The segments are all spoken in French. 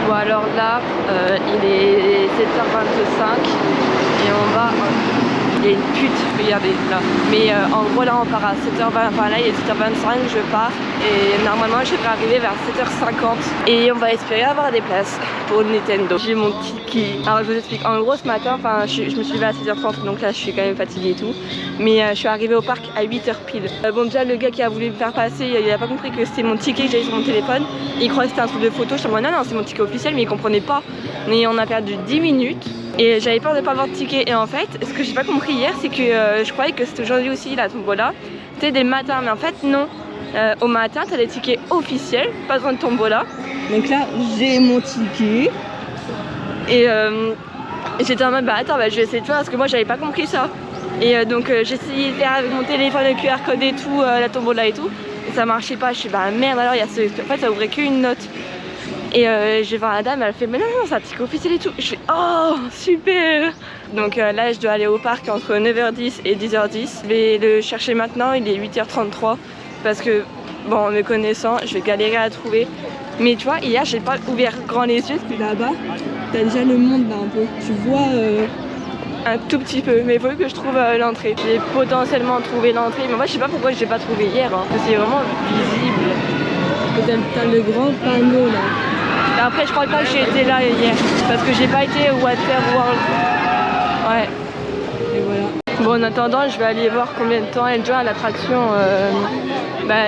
Ou alors là, il est 7h25 et on va... Il y a une pute, regardez là. Mais en gros là on part à 7h20, enfin là il est 7h25, je pars. Et normalement je devrais arriver vers 7h50. Et on va espérer avoir des places pour Nintendo. J'ai mon ticket. Alors je vous explique, en gros ce matin, enfin je me suis levée à 6h30, donc là je suis quand même fatiguée et tout. Mais je suis arrivée au parc à 8h pile. Bon déjà le gars qui a voulu me faire passer, il a pas compris que c'était mon ticket que j'avais sur mon téléphone. Il croyait que c'était un truc de photo, je suis en mode non c'est mon ticket officiel, mais il comprenait pas. Mais on a perdu 10 minutes. Et j'avais peur de pas avoir de ticket. Et en fait, ce que j'ai pas compris hier, c'est que je croyais que c'était aujourd'hui aussi la tombola. C'était dès le matin, mais en fait non. Au matin, t'as des tickets officiels, pas besoin de tombola. Donc là, j'ai mon ticket. Et j'étais en mode bah attends, bah, je vais essayer de faire parce que moi j'avais pas compris ça. Et donc j'ai essayé de faire avec mon téléphone le QR code et tout, la tombola et tout. Et ça marchait pas. Je suis bah merde, alors il y a ce. En fait, ça ouvrait qu'une note. Et je vais voir la dame, elle fait mais non c'est un ticket officiel et tout. Je fais oh super. Donc là je dois aller au parc entre 9h10 et 10h10. Je vais le chercher maintenant, il est 8h33. Parce que bon me connaissant, je vais galérer à trouver. Mais tu vois hier j'ai pas ouvert grand les yeux. Parce que là-bas, t'as déjà le monde là un peu. Tu vois un tout petit peu. Mais il faut que je trouve l'entrée. J'ai potentiellement trouvé l'entrée. Mais moi je sais pas pourquoi je l'ai pas trouvé hier. Hein. Parce que c'est vraiment visible. T'as le grand panneau là. Après je crois pas que j'ai été là hier parce que j'ai pas été au Waterworld. Ouais. Et voilà. Bon en attendant je vais aller voir combien de temps elle dure à l'attraction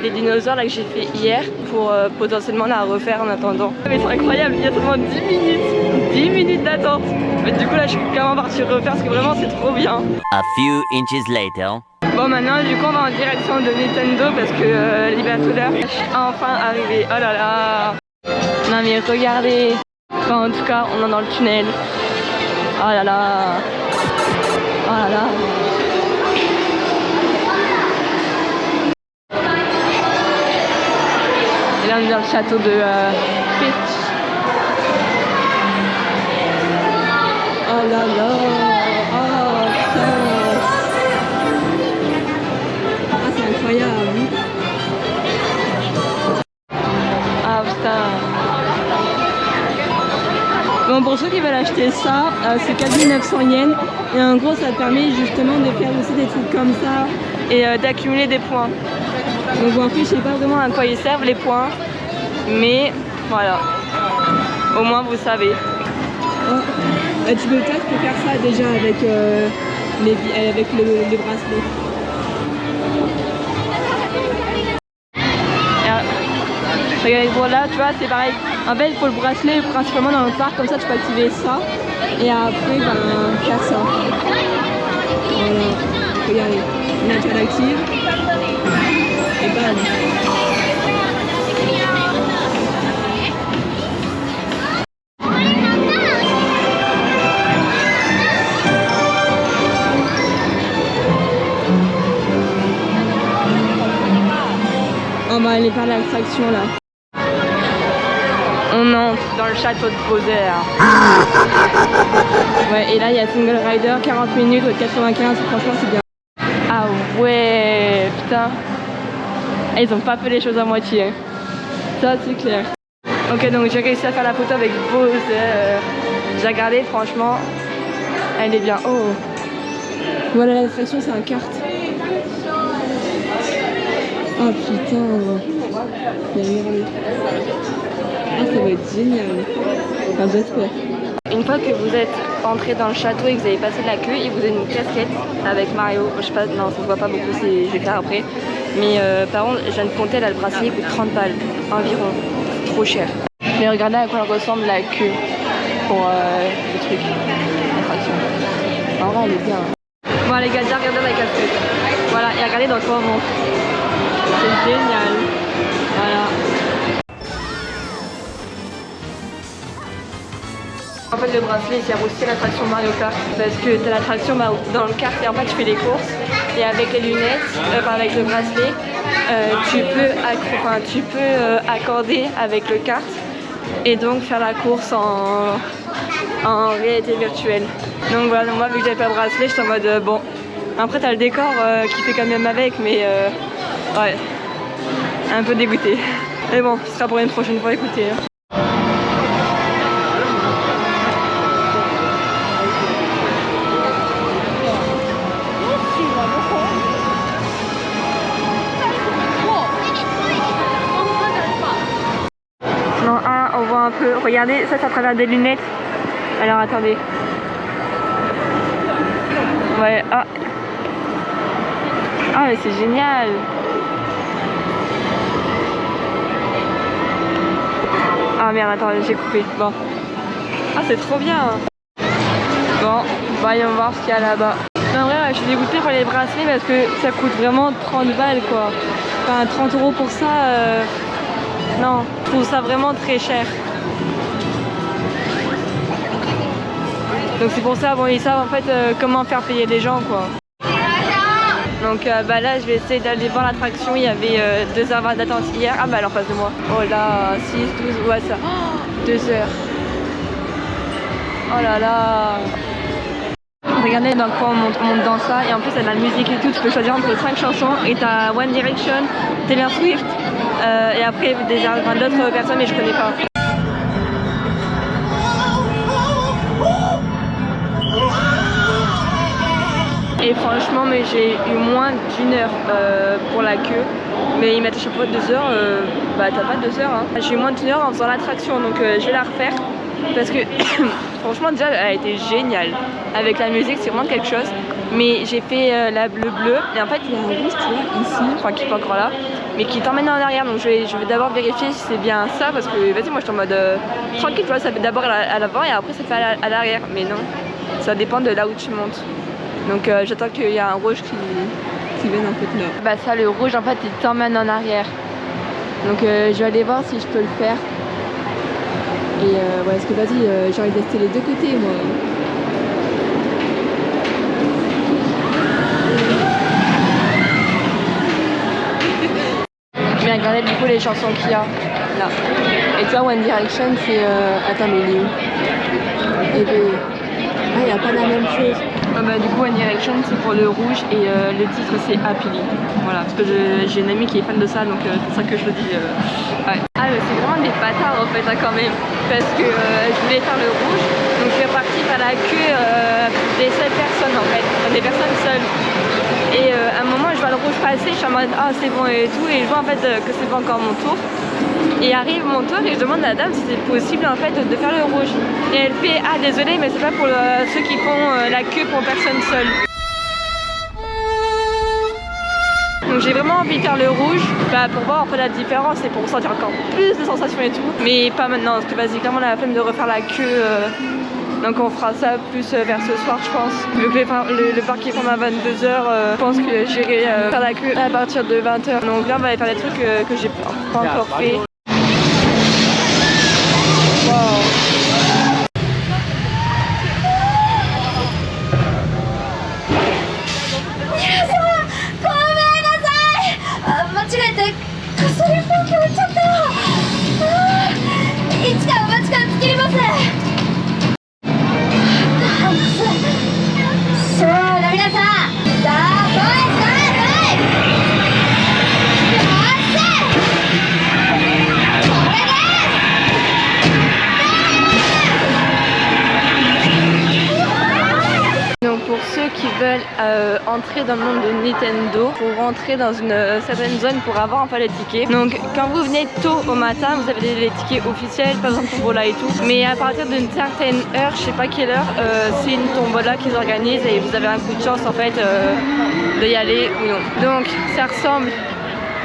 des dinosaures là que j'ai fait hier pour potentiellement la refaire en attendant. Mais c'est incroyable, il y a seulement 10 minutes d'attente. Mais du coup là je suis carrément partie refaire parce que vraiment c'est trop bien. A few inches later. Bon maintenant du coup on va en direction de Nintendo parce que Libertador je suis enfin arrivée. Oh là là. Non mais regardez. Enfin, en tout cas on est dans le tunnel. Oh là là. Oh là là. Et là on est dans le château de Peach. Oh là là. Oh putain. Incroyable. Ah putain. Bon pour ceux qui veulent acheter ça, c'est 4900 yens et en gros ça te permet justement de faire aussi des trucs comme ça et d'accumuler des points. Donc bon, en plus je sais pas vraiment à quoi ils servent les points, mais voilà, au moins vous savez. Oh. Tu peux peut-être faire ça déjà avec, avec les bracelets. Regardez, voilà, tu vois, c'est pareil. En fait, il faut le bracelet principalement dans le parc, comme ça tu peux activer ça. Et après, faire ça. Voilà, regardez. Là, tu l'actives. Et bam. On va aller faire l'attraction là. On entre dans le château de Bowser. Ouais, et là il y a Single Rider, 40 minutes, 95, franchement c'est bien. Ah ouais, putain. Ah, ils ont pas fait les choses à moitié. Hein. Ça c'est clair. Ok, donc j'ai réussi à faire la photo avec Bowser. J'ai regardé, franchement, elle est bien. Oh. Voilà, l'attraction c'est un kart. Oh putain. Ah, ça va être génial. Enfin, j'espère. Une fois que vous êtes entré dans le château et que vous avez passé la queue, il vous donne une casquette avec Mario. Je sais pas, non, ça se voit pas beaucoup, je vais faire après. Mais par contre, je viens de compter, là, le bracelet coûte 30 balles environ. Trop cher. Mais regardez à quoi ressemble la queue pour le truc, l'attraction. En vrai, elle est bien. Bon, les gars, déjà regardez la casquette. Voilà, et regardez dans quoi on monte. C'est génial. Voilà. En fait le bracelet sert aussi à l'attraction Mario Kart parce que tu as l'attraction dans le kart et en fait tu fais les courses et avec les lunettes, avec le bracelet, tu peux accorder avec le kart et donc faire la course en réalité virtuelle. Donc voilà, donc moi vu que j'avais pas le bracelet, j'étais en mode bon. Après t'as le décor qui fait quand même avec mais ouais, un peu dégoûté. Mais bon, ce sera pour une prochaine fois, écoutez. peu. Regardez, ça c'est à travers des lunettes. Alors attendez. Ouais, ah. Ah mais c'est génial. Ah merde, attends, j'ai coupé. Bon. Ah c'est trop bien. Bon, voyons voir ce qu'il y a là-bas. En vrai, je suis dégoûtée par les bracelets parce que ça coûte vraiment 30 balles quoi. Enfin 30 € pour ça, non, je trouve ça vraiment très cher. Donc c'est pour ça, bon ils savent en fait comment faire payer les gens quoi. Donc bah là je vais essayer d'aller voir l'attraction, il y avait 2 heures d'attente hier. Ah bah elle est en face de moi. Oh là, 6, 12, ouais ça. Oh, 2 heures. Oh là là. Regardez dans quoi on monte dans ça et en plus il y a de la musique et tout, tu peux choisir entre 5 chansons et t'as One Direction, Taylor Swift et après d'autres personnes mais je connais pas. Et franchement mais j'ai eu moins d'1 heure pour la queue, mais ils mettent à chaque fois 2 heures, bah t'as pas 2 heures hein. J'ai eu moins d'1 heure en faisant l'attraction donc je vais la refaire. Parce que franchement déjà elle a été géniale. Avec la musique c'est vraiment quelque chose. Mais j'ai fait la bleu et en fait il y a un rouge tu vois ici, enfin qui est pas encore là, mais qui t'emmène en arrière. Donc je vais d'abord vérifier si c'est bien ça parce que vas-y moi je suis en mode tranquille tu vois, ça fait d'abord à l'avant et après ça fait à l'arrière. Mais non, ça dépend de là où tu montes. Donc j'attends qu'il y a un rouge qui vienne en fait là. Bah ça le rouge en fait il t'emmène en arrière. Donc je vais aller voir si je peux le faire. Et ouais, parce que vas-y, j'ai envie de tester les deux côtés moi. Mais regardez du coup les chansons qu'il y a là. Et tu vois One Direction c'est... Attends mais il est où? Et ben... Ah il n'y a pas la même chose. Bah, du coup One Direction c'est pour le rouge et le titre c'est Happily. Voilà, parce que j'ai une amie qui est fan de ça donc c'est pour ça que je le dis. Ouais. Ah mais c'est vraiment des bâtards en fait hein, quand même. Parce que je voulais faire le rouge, donc je suis partie par la queue des seules personnes en fait, enfin, des personnes seules. Et à un moment je vois le rouge passer, je suis en mode ah c'est bon et tout, et je vois en fait que c'est pas encore mon tour. Et arrive mon tour et je demande à la dame si c'est possible en fait de faire le rouge. Et elle fait ah désolé mais c'est pas pour ceux qui font la queue pour personnes seules. Donc j'ai vraiment envie de faire le rouge bah, pour voir un peu la différence et pour ressentir encore plus de sensations et tout. Mais pas maintenant parce que vas-y clairement la flemme de refaire la queue. Donc on fera ça plus vers ce soir je pense. Vu que le parc est fermé à 22 h, je pense que j'irai faire la queue à partir de 20 h. Donc là on va aller faire des trucs que j'ai pas encore fait. Wow. entrer dans le monde de Nintendo, pour rentrer dans une certaine zone pour avoir enfin les tickets. Donc quand vous venez tôt au matin, vous avez les tickets officiels, par exemple tombola et tout. Mais à partir d'une certaine heure, je sais pas quelle heure, c'est une tombola qu'ils organisent et vous avez un coup de chance en fait d'y aller ou non. Donc ça ressemble,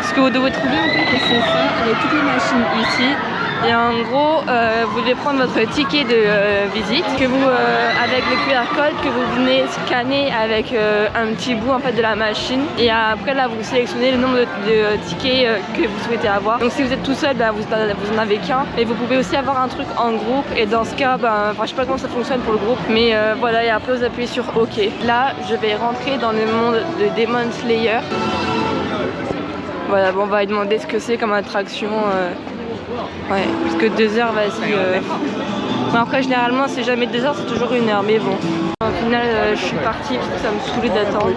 ce que vous devez trouver en fait c'est ça, avec toutes les machines ici. Et en gros, vous devez prendre votre ticket de visite que vous, avec le QR code que vous venez scanner avec un petit bout en fait de la machine. Et après là, vous sélectionnez le nombre de tickets que vous souhaitez avoir. Donc si vous êtes tout seul, bah, vous en avez qu'un. Et vous pouvez aussi avoir un truc en groupe. Et dans ce cas, bah, je sais pas comment ça fonctionne pour le groupe, mais voilà. Et après vous appuyez sur OK. Là, je vais rentrer dans le monde de Demon Slayer. Voilà, bon, on va lui demander ce que c'est comme attraction. Ouais, parce que 2 heures, vas-y. Bon, après, généralement, c'est jamais 2 heures, c'est toujours 1 heure, mais bon. Au final, je suis partie parce que ça me saoulait d'attendre.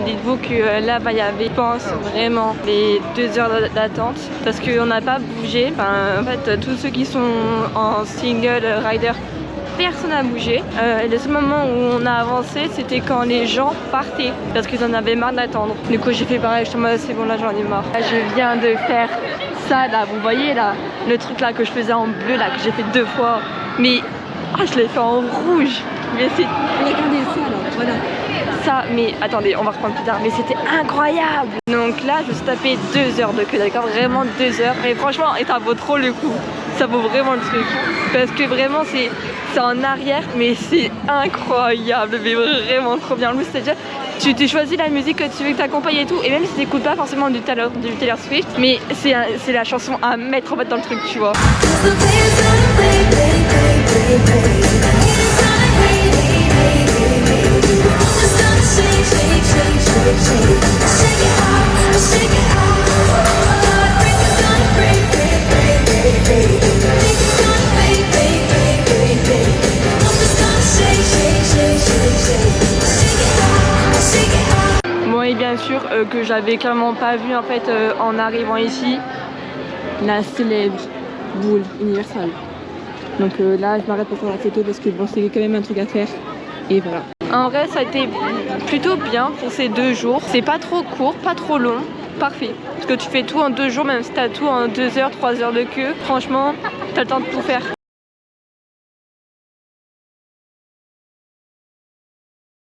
Dites-vous que là, il y avait, je pense, vraiment les 2 heures d'attente parce qu'on n'a pas bougé. Enfin, en fait, tous ceux qui sont en single rider, personne n'a bougé. Le seul moment où on a avancé, c'était quand les gens partaient parce qu'ils en avaient marre d'attendre. Du coup, j'ai fait pareil, je suis en mode c'est bon, là, j'en ai marre. Là, je viens de faire ça, là, vous voyez, là. le truc là que je faisais en bleu là, que j'ai fait 2 fois. Mais je l'ai fait en rouge. Mais c'est... Regardez ça alors, voilà. Ça, mais attendez, on va reprendre plus tard. Mais c'était incroyable. Donc là, je me suis tapé 2 heures de queue, d'accord, vraiment 2 heures. Mais franchement, et ça vaut trop le coup. Ça vaut vraiment le truc. Parce que vraiment, c'est en arrière, mais c'est incroyable. Mais vraiment trop bien. C'est-à-dire, tu choisis la musique que tu veux que t'accompagne et tout. Et même si t'écoutes pas forcément du Taylor Swift, mais c'est la chanson à mettre en fait dans le truc, tu vois. Bon, et bien sûr que j'avais clairement pas vu en fait en arrivant ici la célèbre boule universelle. Donc là je m'arrête pour faire la photo parce que bon, c'est quand même un truc à faire. Et voilà. En vrai ça a été plutôt bien pour ces 2 jours. C'est pas trop court, pas trop long. Parfait. Parce que tu fais tout en 2 jours, même si t'as tout en 2 heures, 3 heures de queue. Franchement, t'as le temps de tout faire.